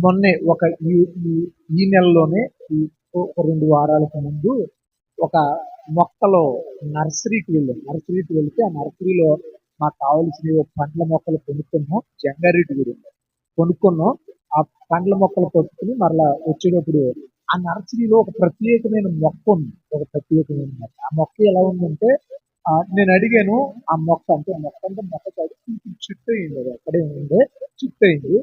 మొన్నే ఒక ఈ ఈ ఈ నెలలోనే ఈ ఒక 2 వారాలకు ముందు ఒక మొక్కలో నర్సరీకి వెళ్తే ఆ నర్సరీలో మాకు కావాల్సిన పండ్ల మొక్కలు కొనుక్కున్నాం. జంగారెడ్డి గురించి కొనుక్కున్నాం. ఆ పండ్ల మొక్కలు కొట్టుకుని మరలా వచ్చేటప్పుడు ఆ నర్సరీలో ఒక ప్రత్యేకమైన మొక్క ఉంది. ఒక ప్రత్యేకమైన మొక్క. ఆ మొక్క ఎలా ఉందంటే నేను అడిగాను. ఆ మొక్క అంటే మొక్క కాదు, చుట్టూ అయింది. అది అక్కడే ఉంది, చుట్టూ అయింది.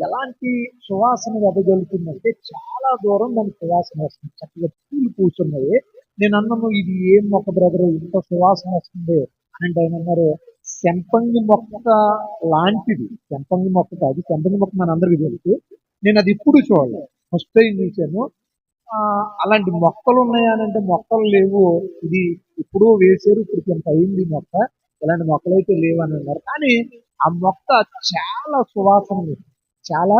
ఎలాంటి సువాసన వెదజల్లుతుందంటే చాలా దూరం దానికి సువాసన వస్తుంది. చక్కగా పూలు పూస్తున్నాయి. నేను అన్నాను, ఇది ఏం మొక్క బ్రదర్, ఇంత సువాసన వస్తుంది అని అంటే ఆయన అన్నారు, శంపంగి మొక్క లాంటిది. శంపంగి మొక్క కాదు, శంపంగి మొక్క మనందరికీ తెలుసు. నేను అది ఇప్పుడు చూడలేదు, ఫస్ట్ టైం చూశాను. అలాంటి మొక్కలు ఉన్నాయా అని అంటే మొక్కలు లేవు. ఇది ఇప్పుడు వేసారు, ఇప్పుడు ఇంత అయింది మొక్క, ఇలాంటి మొక్కలు అయితే లేవు అని అన్నారు. కానీ ఆ మొక్క చాలా సువాసన ఇస్తుంది. చాలా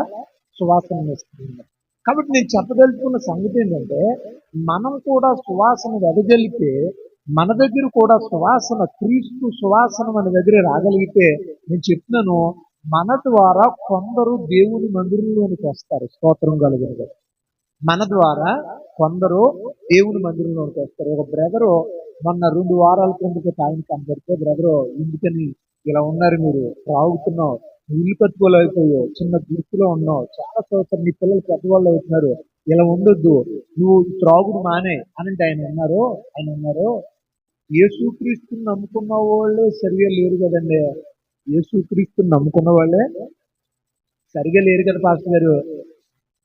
సువాసన ఇస్తుంది. కాబట్టి నేను చెప్పదలుచుకున్న సంగతి ఏంటంటే, మనం కూడా సువాసన వెదజల్లితే మన దగ్గర కూడా సువాసన, క్రీస్తు సువాసన మన దగ్గర రాగలిగితే, నేను చెప్తున్నాను, మన ద్వారా కొందరు దేవుని మందిరంలోనికి వస్తారు. స్తోత్రం కలుగును. మన ద్వారా కొందరు దేవుని మందిరంలోకి వస్తారు. ఒక బ్రదరు మొన్న 2 వారాల క్రిందకి ఆయన కనబడితే, బ్రదరు ఎందుకని ఇలా ఉన్నారు, మీరు త్రాగుతున్నావు, ఇల్లు కట్టుకోలేకపోయావు, చిన్న గుర్తులో ఉన్నావు, చాలా సంవత్సరం నీ పిల్లలు పెద్దవాళ్ళు అవుతున్నారు, ఇలా ఉండొద్దు, నువ్వు త్రాగుడు మానే అని ఆయన అన్నారు, యేసుక్రీస్తుని నమ్ముకున్న వాళ్ళే సరిగా లేరు కదండి. యేసుక్రీస్తుని నమ్ముకున్న వాళ్ళే సరిగా లేరు కదా పాస్టర్ గారు.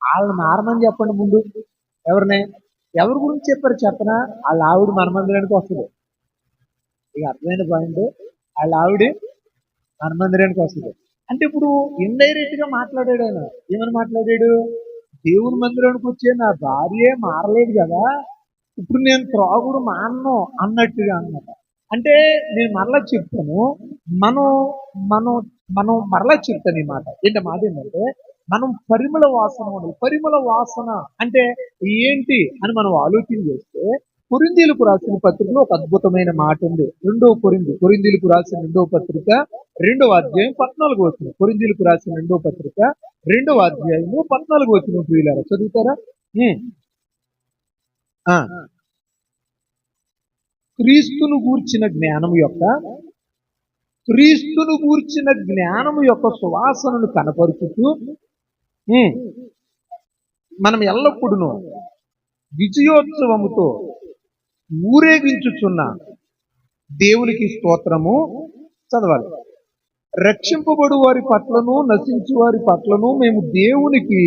వాళ్ళని మారమని చెప్పండి ముందు. ఎవరి గురించి చెప్పారు చెప్పనా? వాళ్ళ ఆవిడ మన మందిరానికి వస్తుంది. ఇక అర్థమైన పాయింట్, వాళ్ళ ఆవిడ మన మందిరానికి వస్తుంది. అంటే ఇప్పుడు ఇండైరెక్ట్ గా మాట్లాడాడు ఆయన. ఏమని మాట్లాడాడు? దేవుని మందిరానికి వచ్చే నా భార్యే మారలేదు కదా, ఇప్పుడు నేను త్రాగుడు మానను అన్నట్టుగా అన్నమాట. అంటే నేను మరలా చెప్తాను, మనం మనం మనం మరలా చెప్తాను ఈ మాట. మాట ఏంటంటే, మనం పరిమళ వాసన ఉండాలి. పరిమళ వాసన అంటే ఏంటి అని మనం ఆలోచన చేస్తే, కొరింథీయులకు రాసిన పత్రికలో ఒక అద్భుతమైన మాట ఉంది. కొరింథీయులకు రాసిన 2వ పత్రిక 2వ అధ్యాయం 14వ వచనం. కొరింథీయులకు రాసిన 2వ పత్రిక 2వ అధ్యాయము 14వ వచనం. ప్రియులారా చదువుతారా? క్రీస్తును గూర్చిన జ్ఞానము యొక్క సువాసనను కనపరుచుతూ మనం ఎల్లప్పుడూ విజయోత్సవముతో ఊరేగించుచున్న దేవునికి స్తోత్రము చదవాలి. రక్షింపబడు వారి పట్లను నశించు వారి పట్లను మేము దేవునికి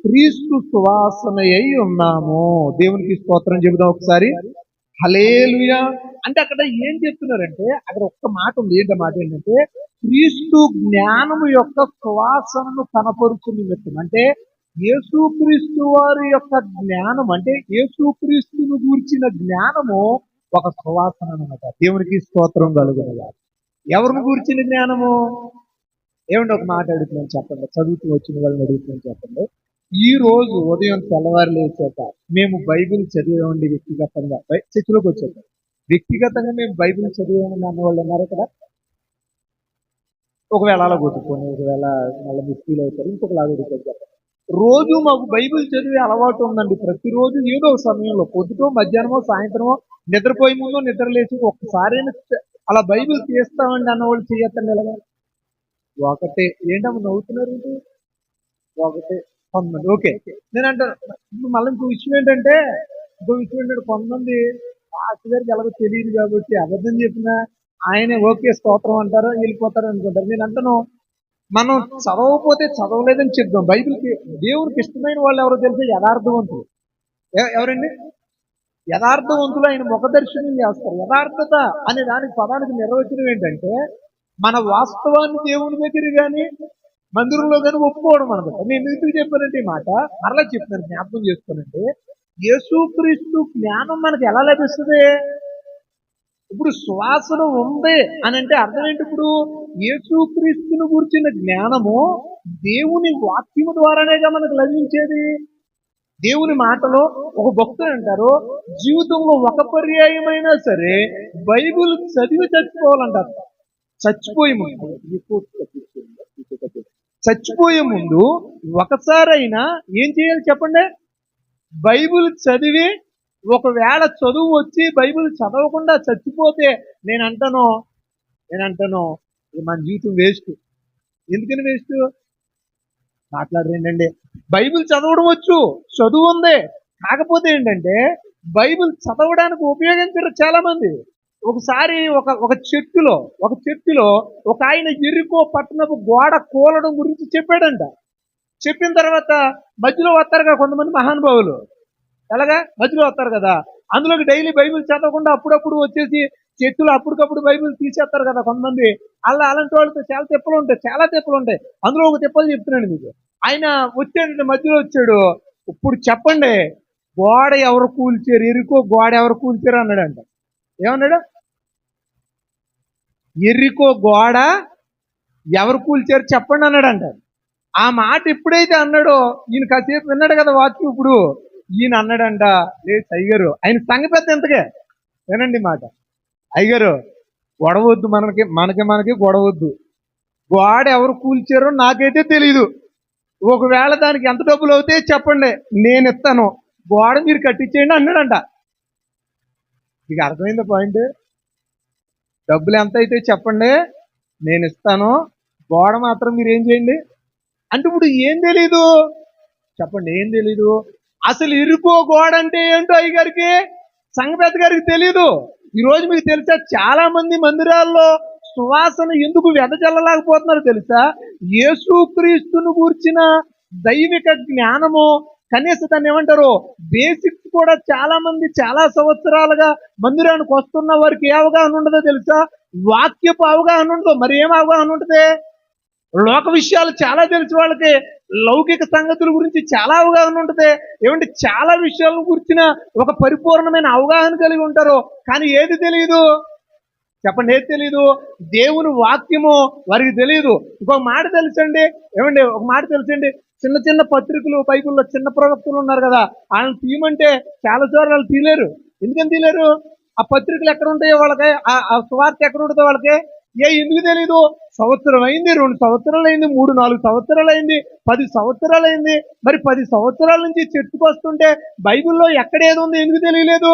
క్రీస్తు సువాసన అయి ఉన్నాము. దేవునికి స్తోత్రం చెబుదాం ఒకసారి. హల్లెలూయా. అంటే అక్కడ ఏం చెప్తున్నారంటే, అక్కడ ఒక్క మాట ఉంది. మాట ఏంటంటే, క్రీస్తు జ్ఞానము యొక్క సువాసనను కనపరుచు నిమిత్తం. అంటే యేసుక్రీస్తు వారి యొక్క జ్ఞానం, అంటే యేసుక్రీస్తును గూర్చిన జ్ఞానము ఒక సువాసన అన్నమాట. దేవునికి స్తోత్రం కలుగునుగా. ఎవరిని గూర్చిన జ్ఞానము? ఏమంటే ఒక మాట అడుగుతున్నాను చెప్పండి, చదువుతూ వచ్చిన వాళ్ళని అడుగుతున్నాను చెప్పండి. ఈ రోజు ఉదయం తెల్లవారు లేచాక మేము బైబిల్ చదివేవండి. వ్యక్తిగతంగా చర్చిలోకి వచ్చాక వ్యక్తిగతంగా మేము బైబిల్ చదివేమని అన్న వాళ్ళు ఉన్నారు ఇక్కడ. ఒకవేళ అలా కొట్టుకొని, ఒకవేళ మళ్ళీ ఫీల్ అవుతారు, ఇంకొకలాగా చెప్పండి. రోజు మాకు బైబిల్ చదివే అలవాటు ఉందండి. ప్రతిరోజు ఏదో సమయంలో, పొద్దుటో మధ్యాహ్నమో సాయంత్రమో, నిద్రపోయే ముందు నిద్ర లేచి ఒక్కసారి అలా బైబిల్ తీస్తామండి అన్నవాళ్ళు చేయొద్దండి. ఇలాగా ఒకటే. ఏంటమ్మా నవ్వుతున్నారు? ఒకటే కొంతమంది. ఓకే, నేను అంటాను. ఇప్పుడు మళ్ళీ ఇంకో విషయం ఏంటంటే కొంతమంది పాస్టర్ గారికి ఎలాగో తెలియదు కాబట్టి అబద్ధం చెప్పినా ఆయనే ఓకే స్తోత్రం అంటారు, వెళ్ళిపోతారు అనుకుంటారు. నేను అంటాను, మనం చదవకపోతే చదవలేదని చెప్దాం. బైబిల్కి దేవునికి ఇష్టమైన వాళ్ళు ఎవరో తెలిసి యథార్థవంతులు. ఎవరండి? యథార్థవంతులు ఆయన ముఖ దర్శనం చేస్తారు. యథార్థత అనే దానికి పదానికి నిర్వచనం ఏంటంటే, మన వాస్తవాన్ని దేవుని దగ్గర కానీ మందిరంలో కానీ ఒప్పుకోవడం అనమాట. నేను ఎందుకు చెప్పానంటే ఈ మాట మరలా చెప్తాను, జ్ఞాపకం చేసుకోనండి. యేసుక్రీస్తు జ్ఞానం మనకు ఎలా లభిస్తుంది? ఇప్పుడు సువాసన ఉంది అని అంటే అర్థం ఏంటి? ఇప్పుడు యేసుక్రీస్తుని గురించిన జ్ఞానము దేవుని వాక్యము ద్వారానేగా మనకు లభించేది. దేవుని మాటలో ఒక భక్తుడు అంటారు, జీవితంలో ఒక పర్యాయమైనా సరే బైబిల్ చదివి చచ్చిపోవాలంటారు. చచ్చిపోయి చచ్చిపోయే ముందు ఒకసారైనా ఏం చేయాలి చెప్పండి? బైబిల్ చదివి, ఒకవేళ చదువు వచ్చి బైబిల్ చదవకుండా చచ్చిపోతే నేనంటాను మన జీవితం వేస్ట్. ఎందుకని వేస్ట్? మాట్లాడరేంటండి? బైబిల్ చదవడం వచ్చు, చదువు ఉంది, కాకపోతే ఏంటంటే బైబిల్ చదవడానికి ఉపయోగించరు చాలా మంది. ఒకసారి ఒక చర్చిలో ఒక ఆయన ఎరికో పట్టణపు గోడ కూలడం గురించి చెప్పాడంట. చెప్పిన తర్వాత మధ్యలో వస్తారుగా కొంతమంది మహానుభావులు, ఎలాగా మధ్యలో వస్తారు కదా, అందులోకి డైలీ బైబిల్ చదవకుండా అప్పుడప్పుడు వచ్చేసి చర్చిలో అప్పటికప్పుడు బైబిల్ తీసేస్తారు కదా కొంతమంది. అలాంటి వాళ్ళతో చాలా తిప్పలు ఉంటాయి. అందులో ఒక తిప్పలు చెప్తున్నాను మీకు. ఆయన వచ్చాడంటే మధ్యలో వచ్చాడు, ఇప్పుడు చెప్పండి గోడ ఎవరు కూల్చారు, ఎరికో గోడ ఎవరు కూల్చారు అన్నాడంట. ఏమన్నాడు? ఎరికో గోడ ఎవరు కూల్చారు చెప్పండి అన్నాడంట. ఆ మాట ఎప్పుడైతే అన్నాడో ఈయన కాసేపు విన్నాడు కదా వాక్యం. ఇప్పుడు ఈయన అన్నాడంట, లేదు అయ్యగారు, ఆయన సంగతి పెద్ద ఎంతకే వినండి మాట. అయ్యగారు గొడవద్దు, మనకి గొడవద్దు. గోడ ఎవరు కూల్చారో నాకైతే తెలీదు. ఒకవేళ దానికి ఎంత డబ్బులు అవుతాయి చెప్పండి, నేను ఇస్తాను, గోడ మీరు కట్టించేయండి అన్నాడంట. మీకు అర్థమైందా పాయింట్? డబ్బులు ఎంత అయితే చెప్పండి, నేను ఇస్తాను, గోడ మాత్రం మీరు ఏం చేయండి అంటే. ఇప్పుడు ఏం తెలీదు చెప్పండి? ఏం తెలీదు అసలు. ఇరుకో గోడ అంటే ఏంటో అయ్యగారికి, సంగపెద్ద గారికి తెలీదు. ఈరోజు మీకు తెలుసా, చాలా మంది మందిరాల్లో సువాసన ఎందుకు వెదజల్లలేకపోతున్నారో తెలుసా? యేసుక్రీస్తును గూర్చిన దైవిక జ్ఞానము, కనీసం దాన్ని ఏమంటారు, బేసిక్స్ కూడా చాలా మంది చాలా సంవత్సరాలుగా మందిరానికి వస్తున్న వారికి ఏ అవగాహన ఉండదో తెలుసా? వాక్యపు అవగాహన ఉండదు. మరి ఏం అవగాహన ఉంటుంది? లోక విషయాలు చాలా తెలుసు వాళ్ళకి, లౌకిక సంగతుల గురించి చాలా అవగాహన ఉంటుంది. ఏమంటే చాలా విషయాల గురించిన ఒక పరిపూర్ణమైన అవగాహన కలిగి ఉంటారు. కానీ ఏది తెలియదు చెప్పండి? ఏది తెలియదు? దేవుని వాక్యము వారికి తెలియదు. ఇంకొక మాట తెలుసండి, ఏమండి ఒక మాట తెలుసండి, చిన్న చిన్న పత్రికలు బైబిల్లో చిన్న ప్రవక్తలు ఉన్నారు కదా, వాళ్ళని తీయమంటే చాలా సార్లు వాళ్ళు తీయలేరు. ఎందుకని తీయలేరు? ఆ పత్రికలు ఎక్కడ ఉంటాయో వాళ్ళకి, ఆ సువార్త ఎక్కడ ఉంటుందో వాళ్ళకి ఎందుకు తెలీదు? సంవత్సరం అయింది, 2 సంవత్సరాలు అయింది, 3-4 సంవత్సరాలు అయింది, 10 సంవత్సరాలు అయింది. మరి 10 సంవత్సరాల నుంచి చర్చకు వస్తుంటే బైబిల్లో ఎక్కడ ఏది ఉందో ఎందుకు తెలియలేదు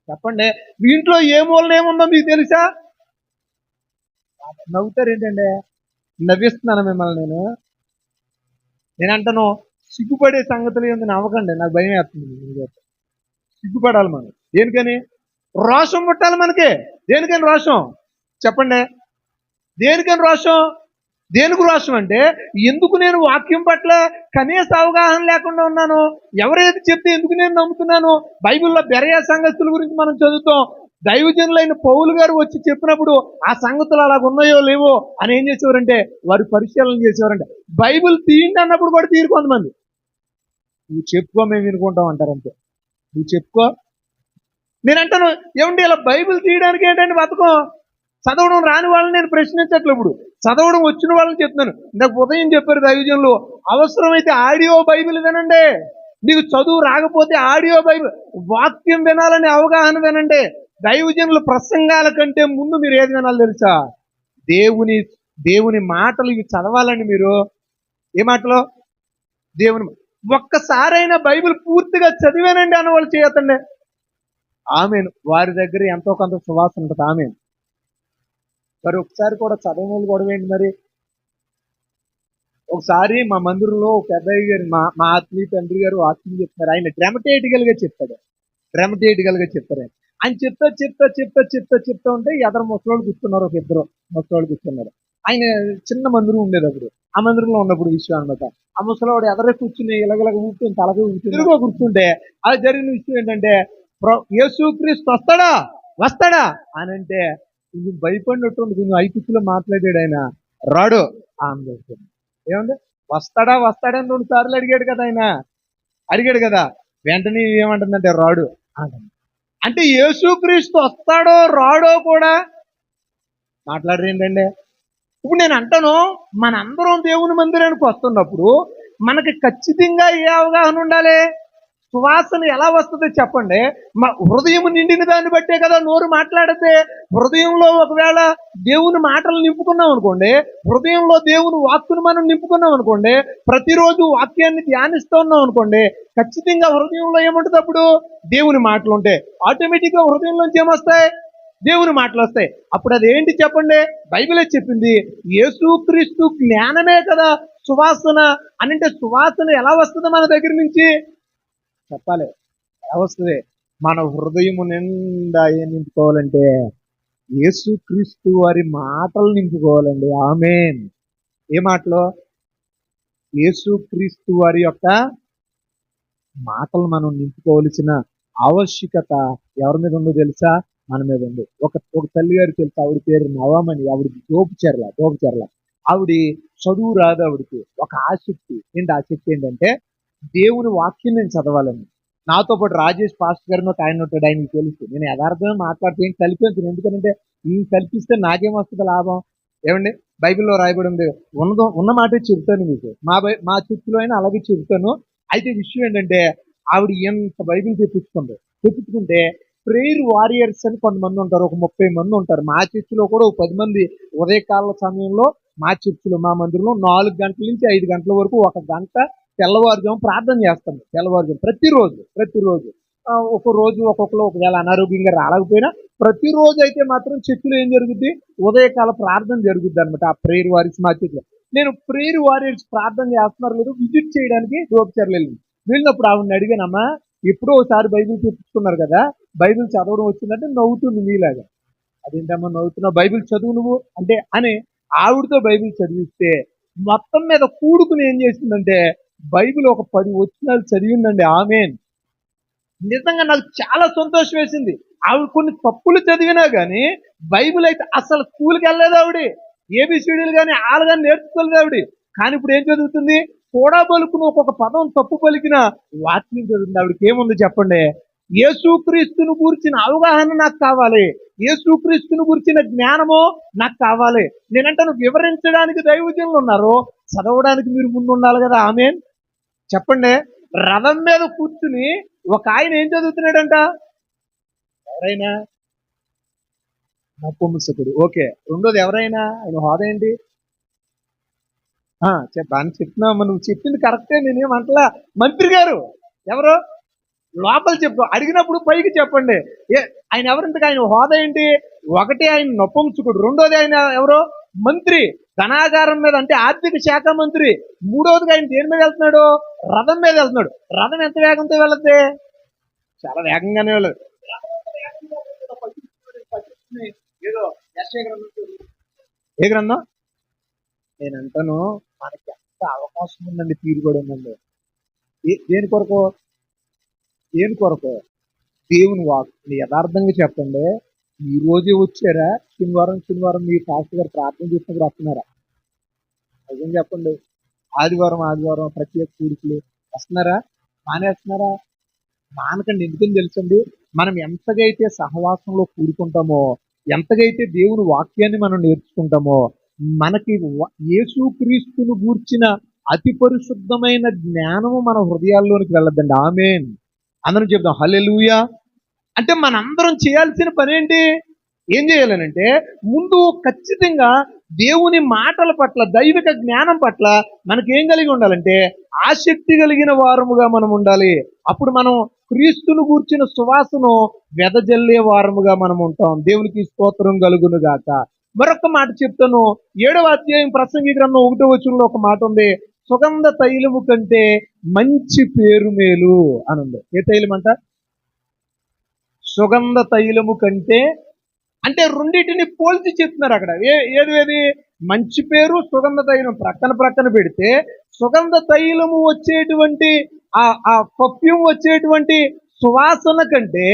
చెప్పండి? వీంట్లో ఏ మూలన ఏముందో మీకు తెలుసా? నవ్వుతారు ఏంటండి? నవ్విస్తున్నాను మిమ్మల్ని నేను అంటాను, సిగ్గుపడే సంగతులు ఏంది నవ్వకండి, నాకు భయం వేస్తుంది. సిగ్గుపడాలి మనం. దేనికని? రోషం పుట్టాలి మనకి. దేనికని రోషం చెప్పండి? దేనికని రోషం? దేనికి రోషం అంటే, ఎందుకు నేను వాక్యం పట్ల కనీస అవగాహన లేకుండా ఉన్నాను, ఎవరేది చెప్తే ఎందుకు నేను నమ్ముతున్నాను? బైబిల్లో బెరయా సంగతుల గురించి మనం చదువుతాం. దైవజనులైన పౌలు గారు వచ్చి చెప్పినప్పుడు ఆ సంగతులు అలాగ ఉన్నాయో లేవో అని ఏం చేసేవారంటే వారు పరిశీలన చేసేవారంటే. బైబిల్ తీయండి అన్నప్పుడు కూడా తీరు కొంతమంది. నువ్వు చెప్పుకో, మేము వినుకుంటాం అంటారంతే. నువ్వు చెప్పుకో. నేనంటాను, ఏమండి ఇలా బైబిల్ తీయడానికి ఏంటంటే బతకం? చదవడం రాని వాళ్ళని నేను ప్రశ్నించట్లేదు, ఇప్పుడు చదవడం వచ్చిన వాళ్ళని చెప్తున్నాను. నాకు ఉదయం చెప్పారు దైవజనులు, అవసరమైతే ఆడియో బైబిల్ వినండి. మీకు చదువు రాకపోతే ఆడియో బైబిల్, వాక్యం వినాలని అవగాహన వినండి. దైవజనుల ప్రసంగాల కంటే ముందు మీరు ఏది వినాలి తెలుసా? దేవుని మాటలు ఇవి చదవాలండి. మీరు ఏ మాటలో? దేవుని. ఒక్కసారైనా బైబిల్ పూర్తిగా చదివానండి అన్న వాళ్ళు చేయతండి. ఆమెను. వారి దగ్గర ఎంతో కొంత సువాసన ఉంటుంది. ఆమెను. మరి ఒకసారి కూడా చదవని వాళ్ళు గొడవ ఏంటి మరి? ఒకసారి మా మందిరంలో పెద్దయ్య గారు, మా ఆత్మీయ తండ్రి గారు వాక్యం చెప్తారు. ఆయన డ్రామటైటికల్ గా చెప్తారు. ఆయన చెప్తా ఉంటే ఎదరు ముసలోళ్ళు కూర్చున్నారు, ఒక ఇద్దరు ముసలోళ్ళు కూర్చున్నారు. ఆయన చిన్న మందిరం ఉండేది అప్పుడు. ఆ మందిరంలో ఉన్నప్పుడు విషయం అనమాట. ఆ ముసలోడు ఎదరే కూర్చుని ఇలాగ కూర్చుని తలకి తిరుగుగా కూర్చుంటే అది జరిగిన విషయం ఏంటంటే, యేసుక్రీస్తు వస్తాడా అని అంటే కొంచెం భయపడినట్టు కొంచెం ఐపిచ్చిలో మాట్లాడాడు ఆయన. రాడు ఆంధ్ర. ఏమండి? వస్తాడా అని 2 సార్లు అడిగాడు కదా. వెంటనే ఏమంటుందంటే రాడు అంటుంది. అంటే యేసుక్రీస్తు వస్తాడో రాడో కూడా మాట్లాడరు ఏంటండి? ఇప్పుడు నేను అంటాను, మనందరం దేవుని మందిరానికి వస్తున్నప్పుడు మనకి ఖచ్చితంగా ఏ అవగాహన ఉండాలి? సువాసన ఎలా వస్తుంది చెప్పండి? మా హృదయం నిండిన దాన్ని బట్టే కదా నోరు మాట్లాడితే. హృదయంలో ఒకవేళ దేవుని మాటలు నింపుకున్నాం అనుకోండి, హృదయంలో దేవుని వాక్కును మనం నింపుకున్నాం అనుకోండి, ప్రతిరోజు వాక్యాన్ని ధ్యానిస్తూ ఉన్నాం అనుకోండి, ఖచ్చితంగా హృదయంలో ఏముంటుంది అప్పుడు? దేవుని మాటలు ఉంటాయి. ఆటోమేటిక్గా హృదయంలోంచి ఏమొస్తాయి? దేవుని మాటలు వస్తాయి. అప్పుడు అదేంటి చెప్పండి? బైబిలే చెప్పింది, యేసుక్రీస్తు జ్ఞానమే కదా సువాసన అని. అంటే సువాసన ఎలా వస్తుంది మన దగ్గర నుంచి? చెప్పాలి, ఎలా వస్తుంది? మన హృదయము నిండా ఏం నింపుకోవాలంటే యేసుక్రీస్తు వారి మాటలు నింపుకోవాలండి. ఆమేన్. ఏ మాటలు? యేసుక్రీస్తు వారి యొక్క మాటలు మనం నింపుకోవలసిన ఆవశ్యకత ఎవరి మీద ఉందో తెలుసా? మన మీద ఉంది. ఒక తల్లి గారు తెలుసా, ఆవిడ పేరు నవమని. ఆవిడ దోపచెర్ల. ఆవిడ చదువు రాదు ఆవిడకి. ఒక ఆసక్తి ఏంటంటే దేవుని వాక్యం నేను చదవాలని. నాతో పాటు రాజేష్ పాస్టర్ గారిని ఒక ఆయన ఉంటాడు, ఆయనకి తెలుసు. నేను యథార్థంగా మాట్లాడితే ఏం కల్పించను. ఎందుకంటే ఈ కల్పిస్తే నాకేమొస్తుంది లాభం? ఏమండి, బైబిల్లో రాయబడి ఉంది. ఉన్న మాటే చెబుతాను మీకు. మా చర్చిలో అయినా అలాగే చెబుతాను. అయితే విషయం ఏంటంటే, ఆవిడ ఎంత బైబిల్ తెప్పించుకుంటే ప్రేయర్ వారియర్స్ అని కొంతమంది ఉంటారు, ఒక 30 మంది ఉంటారు. మా చర్చిలో కూడా ఒక 10 మంది ఉదయకాల సమయంలో మా చర్చిలో, మా మందిరంలో 4 గంటల నుంచి 5 గంటల వరకు 1 గంట తెల్లవారుజాము ప్రార్థన చేస్తాం. తెల్లవారుజాము ప్రతిరోజు ఒక రోజు ఒక్కొక్కరు ఒకవేళ అనారోగ్యంగా రాలేకపోయినా ప్రతిరోజు అయితే మాత్రం చర్చిలో ఏం జరుగుద్ది? ఉదయకాల ప్రార్థన జరుగుద్ది అనమాట. ఆ ప్రేయర్ వారియర్స్ మా చర్చిలో. నేను ప్రేయర్ వారియర్స్ ప్రార్థన చేస్తున్నారు లేదు విజిట్ చేయడానికి దోపచర్లు వెళ్ళినప్పుడు ఆవిడని అడిగానమ్మా, ఎప్పుడో ఒకసారి బైబిల్ తెప్పించుకున్నారు కదా, బైబిల్ చదవడం వచ్చిందంటే నవ్వుతుంది మీలాగా. అదేంటమ్మా నవ్వుతున్నావు, బైబిల్ చదువు నువ్వు అంటే అని ఆవిడతో బైబిల్ చదివిస్తే మొత్తం మీద కూడుకుని ఏం చేసిందంటే బైబిల్ ఒక 10 వచనాలు చదివిందండి. ఆమేన్. నిజంగా నాకు చాలా సంతోషం వేసింది. ఆవిడ కొన్ని తప్పులు చదివినా కానీ బైబిల్ అయితే అసలు స్కూల్కి వెళ్ళలేదు ఆవిడ. ఏబిసిడీలు కానీ ఆలు కానీ నేర్చుకోలేదు ఆవిడ. కానీ ఇప్పుడు ఏం చదువుతుంది? కూడా పలుకుని ఒక్కొక్క పదం తప్పు పలికిన వాక్యం చదువుతుంది. ఆవిడకి ఏముంది చెప్పండి? యేసుక్రీస్తును గురించిన అవగాహన నాకు కావాలి, యేసుక్రీస్తును గురించిన జ్ఞానము నాకు కావాలి. నేనంటాను, వివరించడానికి దైవజనులు ఉన్నారు, చదవడానికి మీరు ముందు ఉండాలి కదా. ఆమేన్ చెప్పండి. రథం మీద కూర్చుని ఒక ఆయన ఏం చదువుతున్నాడంట? ఎవరైనా? నపుంసకుడు. ఓకే. రెండోది ఎవరైనా? ఆయన హోదా ఏంటి? అని చెప్తున్నావు. నువ్వు చెప్పింది కరెక్టే, నేనేమంటలా. మంత్రి గారు ఎవరు? లోపల చెప్పు. అడిగినప్పుడు పైకి చెప్పండి. ఆయన ఎవరింతకు? ఆయన హోదా ఏంటి? ఒకటి ఆయన నపుంసకుడు, రెండోది ఆయన ఎవరో మంత్రి, ధనాగారం మీద, అంటే ఆర్థిక శాఖ మంత్రి. మూడోదిగా ఆయన దేని మీద వెళ్తున్నాడు? రథం మీద వెళ్తున్నాడు. రథం ఎంత వేగంతో వెళ్తే? చాలా వేగంగానే వెళ్ళదు. ఏదో ఏ గ్రంథం? నేను అంటాను, మనకి ఎంత అవకాశం ఉందండి, తీరు కూడా ఉందండి. దేని కొరకు? దేవుని వాక్. యథార్థంగా చెప్పండి, ఈ రోజే వచ్చారా? శనివారం మీ పాస్టర్ గారు ప్రార్థన చేసినప్పుడు వస్తున్నారా? నిజం చెప్పండి. ఆదివారం ప్రత్యేక కూడికలు వస్తున్నారా? మానేస్తున్నారా? మానకండి. ఎందుకని తెలుసండి, మనం ఎంతగైతే సహవాసంలో కూడుకుంటామో, ఎంతగైతే దేవుని వాక్యాన్ని మనం నేర్చుకుంటామో, మనకి యేసుక్రీస్తును గూర్చిన అతి పరిశుద్ధమైన జ్ఞానము మన హృదయాల్లోనికి వెళ్ళద్దండి. ఆమేన్. అందరం చెప్దాం హల్లెలూయా. అంటే మనందరం చేయాల్సిన పని ఏంటి? ఏం చేయాలనంటే, ముందు ఖచ్చితంగా దేవుని మాటల పట్ల, దైవిక జ్ఞానం పట్ల మనకేం కలిగి ఉండాలంటే ఆసక్తి కలిగిన వారముగా మనం ఉండాలి. అప్పుడు మనం క్రీస్తును గూర్చిన సువాసను వెదజల్లే వారముగా మనం ఉంటాం. దేవునికి స్తోత్రం కలుగును గాక. మరొక మాట చెప్తాను. 7వ అధ్యాయం ప్రసంగి గ్రంథం 1వ వచనంలో ఒక మాట ఉంది, సుగంధ తైలము కంటే మంచి పేరు మేలు అని ఉంది. ఏ తైలం అంట? సుగంధ తైలము కంటే. అంటే రెండింటిని పోల్చి చెప్తున్నారు అక్కడ. ఏది? మంచి పేరు, సుగంధ తైలం ప్రక్కన పెడితే, సుగంధ తైలము వచ్చేటువంటి ఆ పర్ఫ్యూమ్ వచ్చేటువంటి సువాసన కంటే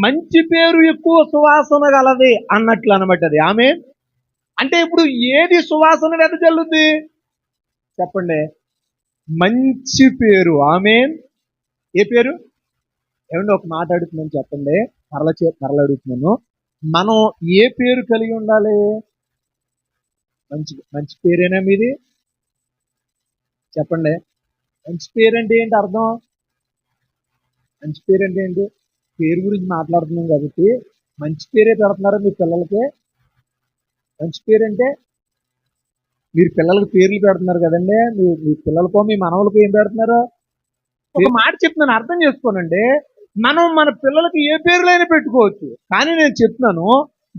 మంచి పేరు ఎక్కువ సువాసన గలది అన్నట్లు అనమాట అది. ఆమె అంటే ఇప్పుడు ఏది సువాసన వెదజల్లుద్ది చెప్పండి? మంచి పేరు. ఆమేన్. ఏ పేరు? ఏమండి, ఒక మాట అడుగుతున్నాను చెప్పండి, మరల అడుగుతున్నాను. మనం ఏ పేరు కలిగి ఉండాలి? మంచి పేరేనా మీది? చెప్పండి. మంచి పేరు అంటే ఏంటి అర్థం? మంచి పేరు అంటే ఏంటి? పేరు గురించి మాట్లాడుతున్నాం కాబట్టి మంచి పేరే పెడుతున్నారా మీ పిల్లలకి? మంచి పేరు అంటే మీరు పిల్లలకి పేర్లు పెడుతున్నారు కదండి, మీ పిల్లలకో మీ మనవలకో ఏం పెడుతున్నారు? ఒక మాట చెప్తున్నాను, అర్థం చేసుకోనండి. మనం మన పిల్లలకి ఏ పేర్లైనా పెట్టుకోవచ్చు, కానీ నేను చెప్తున్నాను,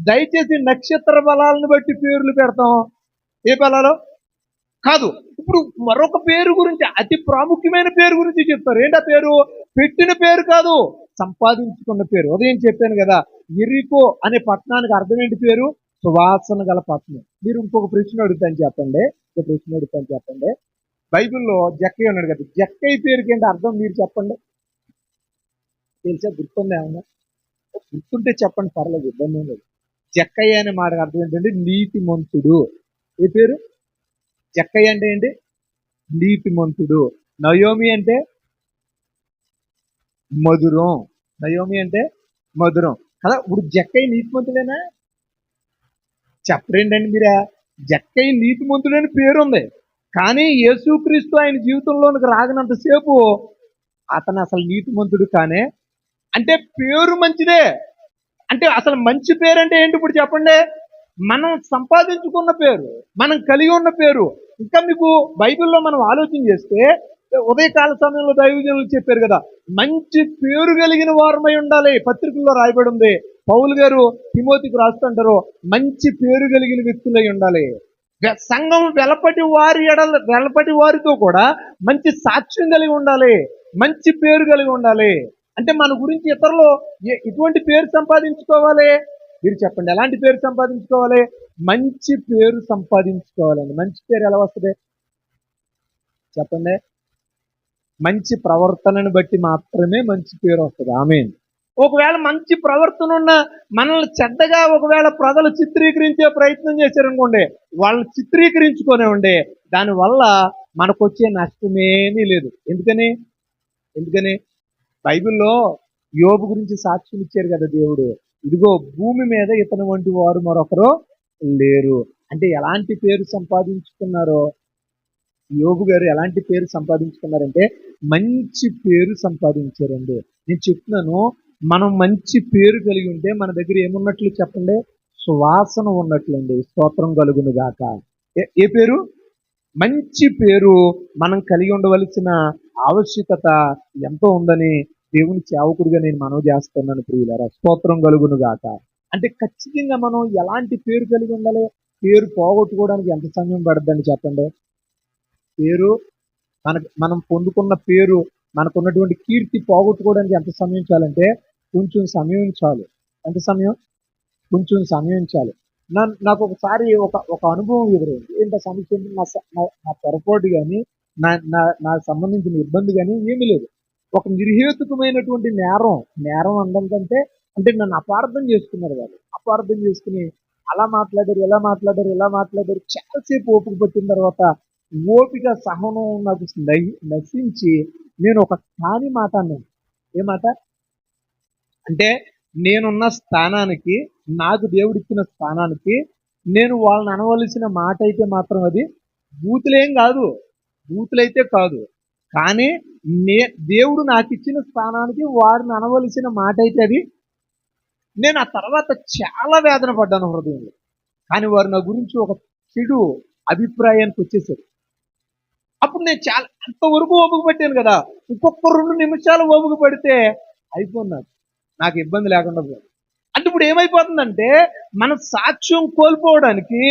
దయచేసి నక్షత్ర బలాలను బట్టి పేర్లు పెడతాం. ఏ బలాలు కాదు. ఇప్పుడు మరొక పేరు గురించి, అతి ప్రాముఖ్యమైన పేరు గురించి చెప్తారు. ఏంటా పేరు? పెట్టిన పేరు కాదు, సంపాదించుకున్న పేరు. ఉదయం చెప్పాను కదా, ఎరికో అనే పట్టణానికి అర్థం ఏంటి? పేరు సువాసన గల పట్టణం. మీరు ఇంకొక ప్రశ్న అడుగుతాను చెప్పండి, బైబిల్లో జక్కయ్య ఉన్నాడు కదా, జక్కయ్య పేరుకి ఏంటి అర్థం మీరు చెప్పండి. తెలుసా? గుర్తుందా ఏమన్నా? గుర్తుంటే చెప్పండి, పర్లేదు, ఇబ్బంది లేదు. జక్కయ్య అనే మాటకు అర్థం ఏంటంటే నీతిమంతుడు. ఏ పేరు? జక్కయ్య అంటే ఏంటి? నీతిమంతుడు. నయోమి అంటే మధురం. నయోమి అంటే మధురం కదా. ఇప్పుడు జక్కయ్య నీతిమంతుడేనా? చెప్పరేంటండి మీరా? జక్కయ్య నీతిమంతుడని పేరు ఉంది, కానీ యేసుక్రీస్తు ఆయన జీవితంలోనికి రాగినంతసేపు అతను అసలు నీతిమంతుడు కానే. అంటే పేరు మంచిదే, అంటే అసలు మంచి పేరు అంటే ఏంటి ఇప్పుడు చెప్పండి? మనం సంపాదించుకున్న పేరు, మనం కలిగి ఉన్న పేరు. ఇంకా మీకు బైబిల్లో మనం ఆలోచన చేస్తే, ఉదయకాల సమయంలో దైవజనులు చెప్పారు కదా, మంచి పేరు కలిగిన వారమై ఉండాలి. పత్రికల్లో రాయబడి ఉంది. పౌలు గారు తిమోతికి రాస్తుంటారు, మంచి పేరు కలిగిన వ్యక్తులై ఉండాలి. సంఘం వెలపటి వారితో కూడా మంచి సాక్ష్యం కలిగి ఉండాలి, మంచి పేరు కలిగి ఉండాలి. అంటే మన గురించి ఇతరులు ఎటువంటి పేరు సంపాదించుకోవాలి? మీరు చెప్పండి, ఎలాంటి పేరు సంపాదించుకోవాలి? మంచి పేరు సంపాదించుకోవాలండి. మంచి పేరు ఎలా వస్తుంది చెప్పండి? మంచి ప్రవర్తనను బట్టి మాత్రమే మంచి పేరు వస్తుంది. ఆమేన్. ఒకవేళ మంచి ప్రవర్తన ఉన్న మనల్ని చెడ్డగా ఒకవేళ ప్రజలు చిత్రీకరించే ప్రయత్నం చేశారనుకోండి, వాళ్ళని చిత్రీకరించుకునేవ్వండి, దానివల్ల మనకు వచ్చే నష్టమేమీ లేదు. ఎందుకని బైబిల్లో యోబు గురించి సాక్ష్యం ఇచ్చారు కదా దేవుడు, ఇదిగో భూమి మీద ఇతని వంటి వారు మరొకరు లేరు. అంటే ఎలాంటి పేరు సంపాదించుకున్నారో, యోబు గారు ఎలాంటి పేరు సంపాదించుకున్నారంటే మంచి పేరు సంపాదించారండి. నేను చెప్తున్నాను, మనం మంచి పేరు కలిగి ఉంటే మన దగ్గర ఏమున్నట్లు చెప్పండి? సువాసన ఉన్నట్లండి. స్తోత్రం కలుగును గాక. ఏ పేరు? మంచి పేరు మనం కలిగి ఉండవలసిన ఆవశ్యకత ఎంతో ఉందని దేవుని సేవకుడిగా నేను మనవి చేస్తున్నాను ప్రియులారా. స్తోత్రం కలుగును గాక. అంటే ఖచ్చితంగా మనం ఎలాంటి పేరు కలిగి ఉండాలి? పేరు పోగొట్టుకోవడానికి ఎంత సమయం పడుతుందని చెప్పండి? పేరు మనం పొందుకున్న పేరు, మనకున్నటువంటి కీర్తి పోగొట్టుకోవడానికి ఎంత సమయం చాలంటే కొంచెం సమయం చాలు. ఎంత సమయం? కొంచెం సమయం చాలు. నాకు ఒకసారి ఒక అనుభవం ఎదురైంది. ఏంటో సమస్య? నా పొరపాటు కానీ నాకు సంబంధించిన ఇబ్బంది కానీ ఏమీ లేదు. ఒక నిర్హేతుకమైనటువంటి నేరం అనడం కంటే, అంటే నన్ను అపార్థం చేసుకున్నారు వాళ్ళు. అపార్థం చేసుకుని అలా మాట్లాడారు, ఇలా మాట్లాడారు. చాలాసేపు ఓపిక పట్టిన తర్వాత ఓపిక సహనం నాకు నశించి నేను ఒక కాని మాట అన్నాను. ఏ మాట అంటే, నేనున్న స్థానానికి, నాకు దేవుడిచ్చిన స్థానానికి నేను వాళ్ళని అనవలసిన మాట అయితే మాత్రం అది బూతులైతే కాదు, కానీ దేవుడు నాకు ఇచ్చిన స్థానానికి వారిని అనవలసిన మాట అయితే అది. నేను ఆ తర్వాత చాలా వేదన పడ్డాను హృదయంలో. కానీ వారు నా గురించి ఒక చెడు అభిప్రాయానికి వచ్చేసారు. అప్పుడు నేను చాలా అంతవరకు ఓపిక పట్టాను కదా, ఇంకొక 2 నిమిషాలు ఓపిక పడితే అయిపోయింది, నాకు ఇబ్బంది లేకుండా పోయింది. అంటే ఇప్పుడు ఏమైపోతుందంటే, మన సాక్ష్యం కోల్పోవడానికి,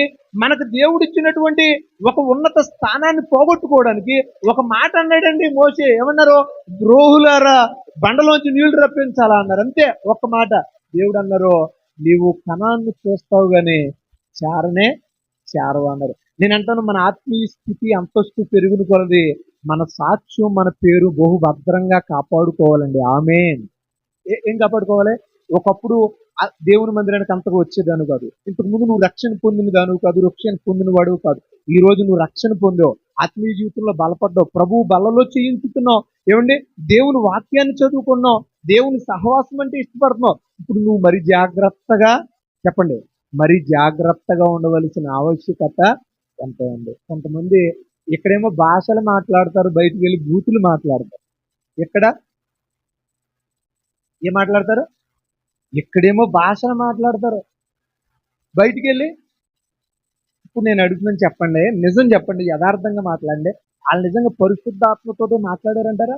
మనకు దేవుడిచ్చినటువంటి ఒక ఉన్నత స్థానాన్ని పోగొట్టుకోవడానికి ఒక మాట అన్నాడండి మోషే. ఏమన్నారు? ద్రోహులారా, బండలోంచి నీళ్లు రప్పించాలా అన్నారు. అంతే, ఒక్క మాట. దేవుడు అన్నారు, నీవు కనాన్ని చూస్తావు గాని చేరవు అన్నారు. నేను అంటాను, మన ఆత్మీయ స్థితి అంతస్తు పెరుగుని కొలది మన సాక్ష్యం, మన పేరు బహుభద్రంగా కాపాడుకోవాలండి. ఆమేన్. ఏం కాపాడుకోవాలి? ఒకప్పుడు దేవుని మందిరానికి అంతగా వచ్చేదాను కాదు. ఇంతకు ముందు నువ్వు రక్షణ పొందిన దాను కాదు, రక్షణ పొందిన వాడు కాదు. ఈ రోజు నువ్వు రక్షణ పొందావు, ఆత్మీయ జీవితంలో బలపడ్డావు, ప్రభువు బలలో చేయించుతున్నావు. ఏమండి? దేవుని వాక్యాన్ని చదువుకున్నావు, దేవుని సహవాసం అంటే ఇష్టపడుతున్నావు. ఇప్పుడు నువ్వు మరి జాగ్రత్తగా చెప్పండి, మరి జాగ్రత్తగా ఉండవలసిన ఆవశ్యకత ఎంతో ఉంది. కొంతమంది ఇక్కడేమో భాషలు మాట్లాడతారు, బయటికి వెళ్ళి బూతులు మాట్లాడతారు. ఎక్కడ? ఏం మాట్లాడతారు? ఇక్కడేమో భాషను మాట్లాడతారు, బయటికి వెళ్ళి ఇప్పుడు నేను అడుగుతున్నాను, చెప్పండి, నిజం చెప్పండి, యథార్థంగా మాట్లాడండి, వాళ్ళు నిజంగా పరిశుద్ధాత్మతో మాట్లాడారంటారా?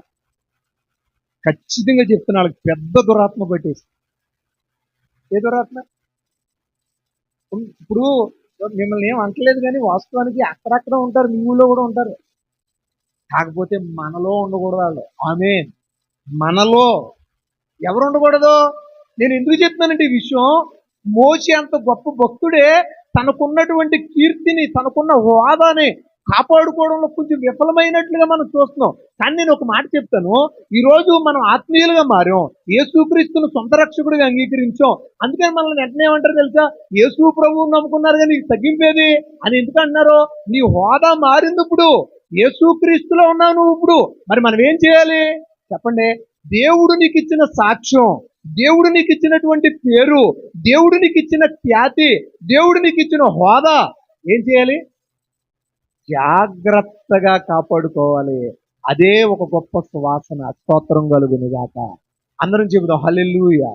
ఖచ్చితంగా చెప్తున్నా, వాళ్ళకి పెద్ద దురాత్మ పట్టేసి. ఏ దురాత్మ? ఇప్పుడు మిమ్మల్ని ఏం అంటలేదు, కానీ వాస్తవానికి అక్కడక్కడ ఉంటారు, మీ ఊళ్ళో కూడా ఉంటారు. కాకపోతే మనలో ఉండకూడదు వాళ్ళు. ఆమేన్. మనలో ఎవరు ఉండకూడదు? నేను ఎందుకు చెప్తున్నానంటే ఈ విషయం, మోషే అంత గొప్ప భక్తుడే తనకున్నటువంటి కీర్తిని, తనకున్న హోదాని కాపాడుకోవడంలో కొంచెం విఫలమైనట్లుగా మనం చూస్తున్నాం. కానీ నేను ఒక మాట చెప్తాను, ఈ రోజు మనం ఆత్మీయులుగా మారాం, యేసుక్రీస్తును సొంత రక్షకుడిగా అంగీకరించాం. అందుకని మనల్ని వెంటనే ఏమంటారు తెలుసా? యేసు ప్రభువుని నమ్ముకున్నారు కానీ నీకు తగ్గింపేది అని ఎందుకు అన్నారు? నీ హోదా మారింది, ఇప్పుడు యేసుక్రీస్తులో ఉన్నావు నువ్వు. ఇప్పుడు మరి మనం ఏం చేయాలి చెప్పండి? దేవుడు నీకు ఇచ్చిన సాక్ష్యం, దేవుడు నీకు ఇచ్చినటువంటి పేరు, దేవుడు నీకు ఇచ్చిన ఖ్యాతి, దేవుడు నీకు ఇచ్చిన హోదా ఏం చేయాలి? జాగ్రత్తగా కాపాడుకోవాలి. అదే ఒక గొప్ప సువాసన. స్తోత్రం కలుగును గాక. అందరం చెబుదాం హల్లెలూయా.